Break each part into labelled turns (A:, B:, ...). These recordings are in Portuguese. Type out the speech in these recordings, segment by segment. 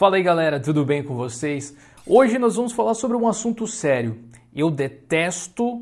A: Fala aí galera, tudo bem com vocês? Hoje nós vamos falar sobre um assunto sério. Eu detesto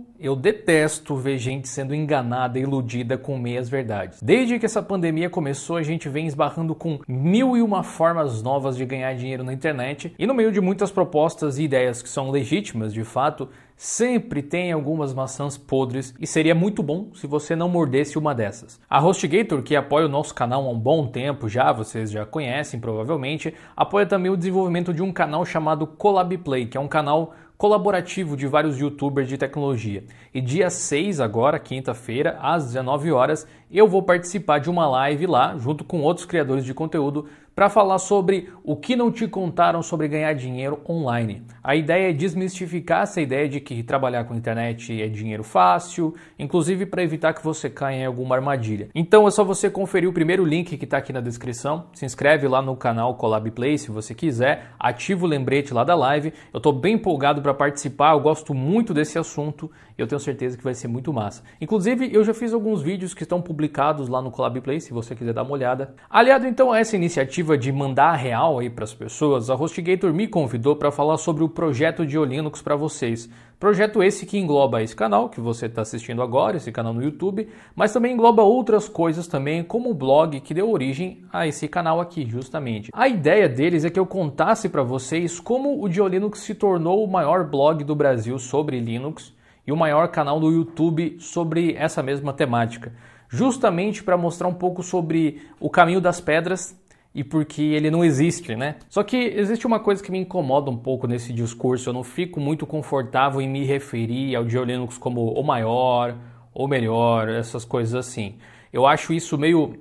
A: ver gente sendo enganada e iludida com meias verdades. Desde que essa pandemia começou, a gente vem esbarrando com 1001 formas novas de ganhar dinheiro na internet e no meio de muitas propostas e ideias que são legítimas de fato, sempre tem algumas maçãs podres e seria muito bom se você não mordesse uma dessas. A HostGator, que apoia o nosso canal há um bom tempo já, vocês já conhecem provavelmente, apoia também o desenvolvimento de um canal chamado ColabPlay, que é um canal colaborativo de vários youtubers de tecnologia. E dia 6 agora, quinta-feira, às 19 horas, eu vou participar de uma live lá, junto com outros criadores de conteúdo, para falar sobre o que não te contaram sobre ganhar dinheiro online. A ideia é desmistificar essa ideia de que trabalhar com internet é dinheiro fácil, inclusive para evitar que você caia em alguma armadilha. Então é só você conferir o primeiro link que está aqui na descrição, se inscreve lá no canal ColabPlay se você quiser, ativa o lembrete lá da live. Eu estou bem empolgado para participar, eu gosto muito desse assunto e eu tenho certeza que vai ser muito massa. Inclusive eu já fiz alguns vídeos que estão publicados lá no ColabPlay, se você quiser dar uma olhada. Aliado então a essa iniciativa de mandar a real aí para as pessoas, a HostGator me convidou para falar sobre o projeto DioLinux para vocês. Projeto esse que engloba esse canal que você está assistindo agora, esse canal no YouTube, mas também engloba outras coisas também, como o blog que deu origem a esse canal aqui, justamente. A ideia deles é que eu contasse para vocês como o DioLinux se tornou o maior blog do Brasil sobre Linux e o maior canal do YouTube sobre essa mesma temática. Justamente para mostrar um pouco sobre o caminho das pedras e porque ele não existe, né? Só que existe uma coisa que me incomoda um pouco nesse discurso, eu não fico muito confortável em me referir ao DioLinux como o maior, ou melhor, essas coisas assim. Eu acho isso meio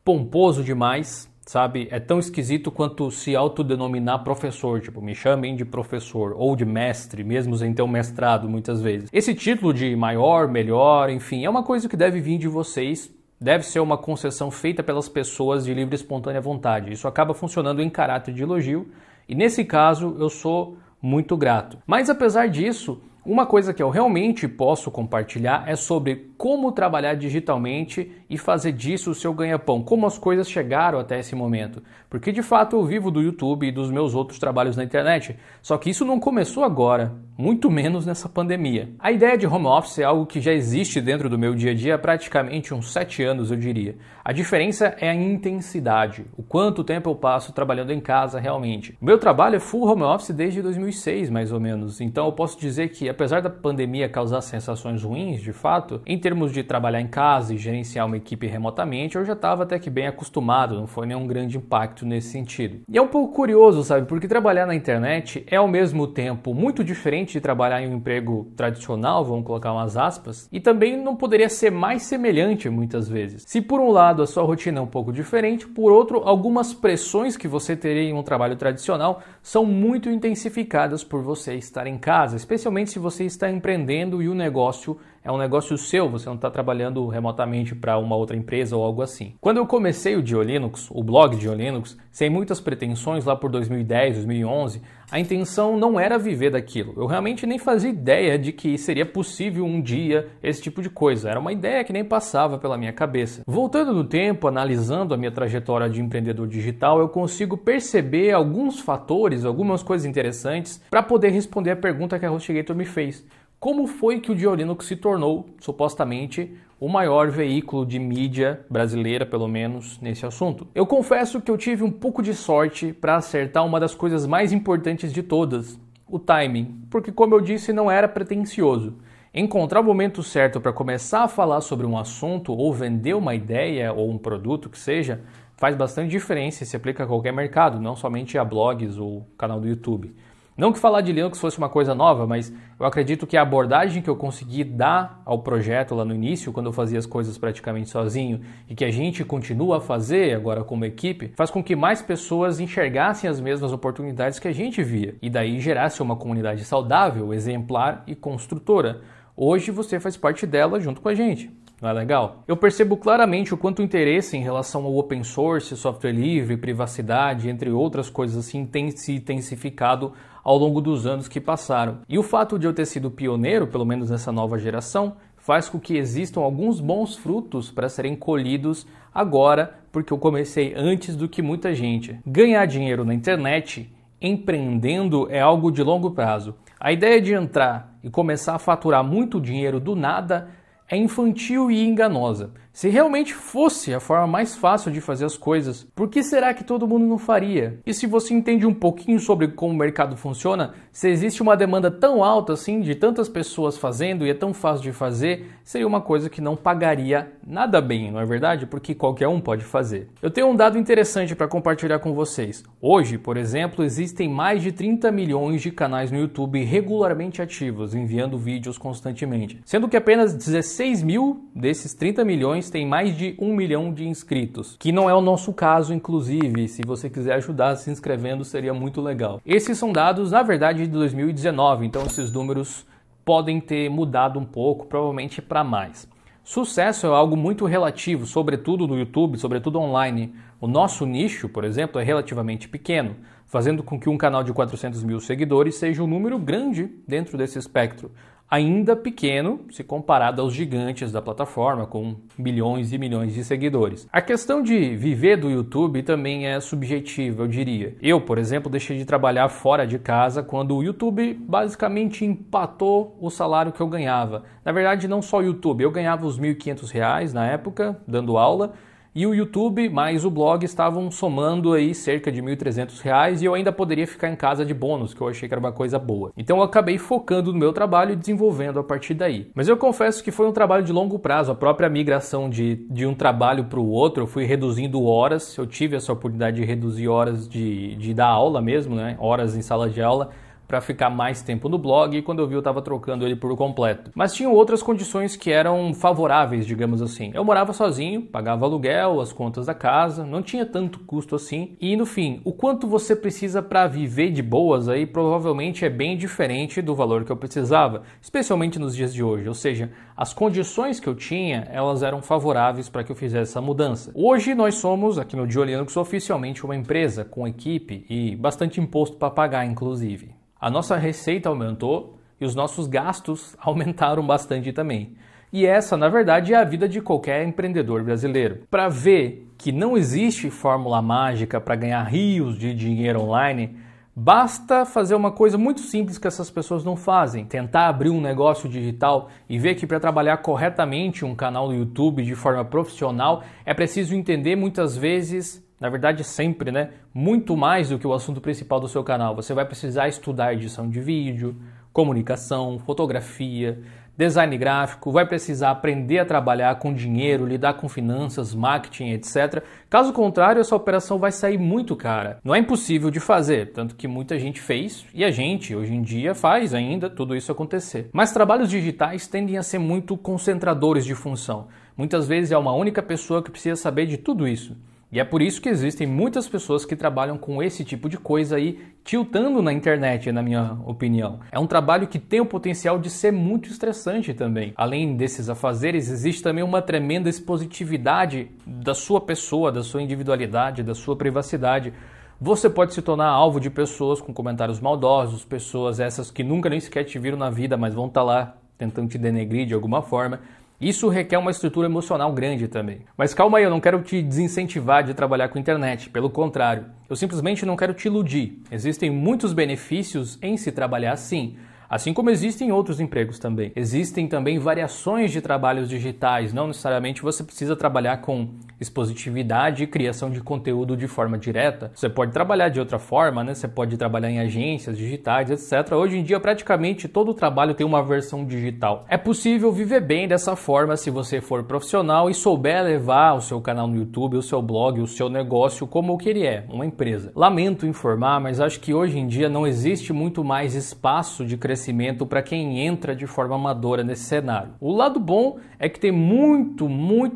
A: pomposo demais, sabe? É tão esquisito quanto se autodenominar professor, tipo, me chamem de professor, ou de mestre, mesmo sem ter um mestrado muitas vezes. Esse título de maior, melhor, enfim, é uma coisa que deve vir de vocês. Deve ser uma concessão feita pelas pessoas de livre e espontânea vontade. Isso acaba funcionando em caráter de elogio e nesse caso eu sou muito grato. Mas apesar disso, uma coisa que eu realmente posso compartilhar é sobre como trabalhar digitalmente e fazer disso o seu ganha-pão, como as coisas chegaram até esse momento. Porque de fato eu vivo do YouTube e dos meus outros trabalhos na internet, só que isso não começou agora, muito menos nessa pandemia. A ideia de home office é algo que já existe dentro do meu dia a dia há praticamente uns 7 anos, eu diria. A diferença é a intensidade, o quanto tempo eu passo trabalhando em casa realmente. O meu trabalho é full home office desde 2006, mais ou menos, então eu posso dizer que apesar da pandemia causar sensações ruins, de fato, em termos de trabalhar em casa e gerenciar uma equipe remotamente, eu já estava até que bem acostumado, não foi nenhum grande impacto nesse sentido. E é um pouco curioso, sabe, porque trabalhar na internet é ao mesmo tempo muito diferente de trabalhar em um emprego tradicional, vamos colocar umas aspas, e também não poderia ser mais semelhante muitas vezes. Se por um lado a sua rotina é um pouco diferente, por outro, algumas pressões que você teria em um trabalho tradicional são muito intensificadas por você estar em casa, especialmente se você está empreendendo e o negócio é um negócio seu, você não está trabalhando remotamente para uma outra empresa ou algo assim. Quando eu comecei o DioLinux, o blog DioLinux, sem muitas pretensões lá por 2010, 2011, a intenção não era viver daquilo. Eu realmente nem fazia ideia de que seria possível um dia esse tipo de coisa. Era uma ideia que nem passava pela minha cabeça. Voltando no tempo, analisando a minha trajetória de empreendedor digital, eu consigo perceber alguns fatores, algumas coisas interessantes para poder responder a pergunta que a HostGator me fez. Como foi que o DioLinux se tornou, supostamente, o maior veículo de mídia brasileira, pelo menos, nesse assunto? Eu confesso que eu tive um pouco de sorte para acertar uma das coisas mais importantes de todas, o timing, porque, como eu disse, não era pretensioso. Encontrar o momento certo para começar a falar sobre um assunto ou vender uma ideia ou um produto que seja, faz bastante diferença e se aplica a qualquer mercado, não somente a blogs ou canal do YouTube. Não que falar de Linux fosse uma coisa nova, mas eu acredito que a abordagem que eu consegui dar ao projeto lá no início, quando eu fazia as coisas praticamente sozinho, e que a gente continua a fazer agora como equipe, faz com que mais pessoas enxergassem as mesmas oportunidades que a gente via, e daí gerasse uma comunidade saudável, exemplar e construtora. Hoje você faz parte dela junto com a gente. Não é legal? Eu percebo claramente o quanto o interesse em relação ao open source, software livre, privacidade, entre outras coisas assim, tem se intensificado ao longo dos anos que passaram. E o fato de eu ter sido pioneiro, pelo menos nessa nova geração, faz com que existam alguns bons frutos para serem colhidos agora, porque eu comecei antes do que muita gente. Ganhar dinheiro na internet, empreendendo, é algo de longo prazo. A ideia de entrar e começar a faturar muito dinheiro do nada é infantil e enganosa. Se realmente fosse a forma mais fácil de fazer as coisas, por que será que todo mundo não faria? E se você entende um pouquinho sobre como o mercado funciona, se existe uma demanda tão alta assim, de tantas pessoas fazendo e é tão fácil de fazer, seria uma coisa que não pagaria nada bem, não é verdade? Porque qualquer um pode fazer. Eu tenho um dado interessante para compartilhar com vocês. Hoje, por exemplo, existem mais de 30 milhões de canais no YouTube regularmente ativos, enviando vídeos constantemente, sendo que apenas 16 mil desses 30 milhões tem mais de 1 milhão de inscritos, que não é o nosso caso, inclusive. Se você quiser ajudar se inscrevendo, seria muito legal. Esses são dados, na verdade, de 2019, então esses números podem ter mudado um pouco, provavelmente para mais. Sucesso é algo muito relativo, sobretudo no YouTube, sobretudo online. O nosso nicho, por exemplo, é relativamente pequeno, fazendo com que um canal de 400 mil seguidores seja um número grande dentro desse espectro. Ainda pequeno se comparado aos gigantes da plataforma com milhões e milhões de seguidores. A questão de viver do YouTube também é subjetiva, eu diria. Eu, por exemplo, deixei de trabalhar fora de casa quando o YouTube basicamente empatou o salário que eu ganhava. Na verdade, não só o YouTube, eu ganhava os R$ 1.500 na época, dando aula, e o YouTube mais o blog estavam somando aí cerca de R$ 1.300 e eu ainda poderia ficar em casa de bônus, que eu achei que era uma coisa boa. Então eu acabei focando no meu trabalho e desenvolvendo a partir daí. Mas eu confesso que foi um trabalho de longo prazo, a própria migração de um trabalho para o outro, eu fui reduzindo horas, eu tive essa oportunidade de reduzir horas de dar aula mesmo, né? Horas em sala de aula, para ficar mais tempo no blog, e quando eu vi eu estava trocando ele por completo. Mas tinham outras condições que eram favoráveis, digamos assim. Eu morava sozinho, pagava aluguel, as contas da casa, não tinha tanto custo assim, e no fim, o quanto você precisa para viver de boas aí provavelmente é bem diferente do valor que eu precisava, especialmente nos dias de hoje, ou seja, as condições que eu tinha, elas eram favoráveis para que eu fizesse essa mudança. Hoje nós somos, aqui no Diolinux, oficialmente uma empresa com equipe e bastante imposto para pagar, inclusive. A nossa receita aumentou e os nossos gastos aumentaram bastante também. E essa, na verdade, é a vida de qualquer empreendedor brasileiro. Para ver que não existe fórmula mágica para ganhar rios de dinheiro online, basta fazer uma coisa muito simples que essas pessoas não fazem. Tentar abrir um negócio digital e ver que para trabalhar corretamente um canal no YouTube de forma profissional é preciso entender muitas vezes, na verdade sempre, né? Muito mais do que o assunto principal do seu canal. Você vai precisar estudar edição de vídeo, comunicação, fotografia, design gráfico, vai precisar aprender a trabalhar com dinheiro, lidar com finanças, marketing, etc. Caso contrário, essa operação vai sair muito cara. Não é impossível de fazer, tanto que muita gente fez e a gente, hoje em dia, faz ainda tudo isso acontecer. Mas trabalhos digitais tendem a ser muito concentradores de função. Muitas vezes é uma única pessoa que precisa saber de tudo isso. E é por isso que existem muitas pessoas que trabalham com esse tipo de coisa aí, tiltando na internet, na minha opinião. É um trabalho que tem o potencial de ser muito estressante também. Além desses afazeres, existe também uma tremenda expositividade da sua pessoa, da sua individualidade, da sua privacidade. Você pode se tornar alvo de pessoas com comentários maldosos, pessoas essas que nunca nem sequer te viram na vida, mas vão estar lá tentando te denegrir de alguma forma. Isso requer uma estrutura emocional grande também. Mas calma aí, eu não quero te desincentivar de trabalhar com internet, pelo contrário. Eu simplesmente não quero te iludir. Existem muitos benefícios em se trabalhar assim. Assim como existem outros empregos também. Existem também variações de trabalhos digitais, não necessariamente você precisa trabalhar com expositividade e criação de conteúdo de forma direta. Você pode trabalhar de outra forma, né? Você pode trabalhar em agências digitais, etc. Hoje em dia, praticamente todo trabalho tem uma versão digital. É possível viver bem dessa forma se você for profissional e souber levar o seu canal no YouTube, o seu blog, o seu negócio como o que ele é, uma empresa. Lamento informar, mas acho que hoje em dia não existe muito mais espaço de crescimento para quem entra de forma amadora nesse cenário. O lado bom é que tem muito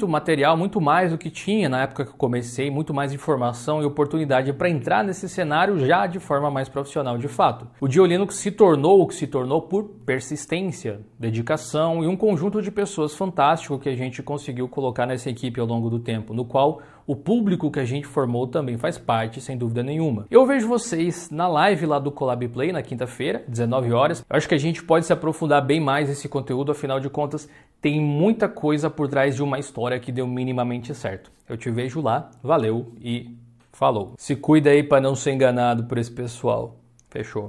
A: material, muito mais do que tinha na época que eu comecei, muito mais informação e oportunidade para entrar nesse cenário já de forma mais profissional de fato. O Diolinux se tornou o que se tornou por persistência, dedicação e um conjunto de pessoas fantástico que a gente conseguiu colocar nessa equipe ao longo do tempo, no qual o público que a gente formou também faz parte, sem dúvida nenhuma. Eu vejo vocês na live lá do Collab Play, na quinta-feira, 19 horas. Eu acho que a gente pode se aprofundar bem mais nesse conteúdo, afinal de contas, tem muita coisa por trás de uma história que deu minimamente certo. Eu te vejo lá, valeu e falou. Se cuida aí para não ser enganado por esse pessoal. Fechou.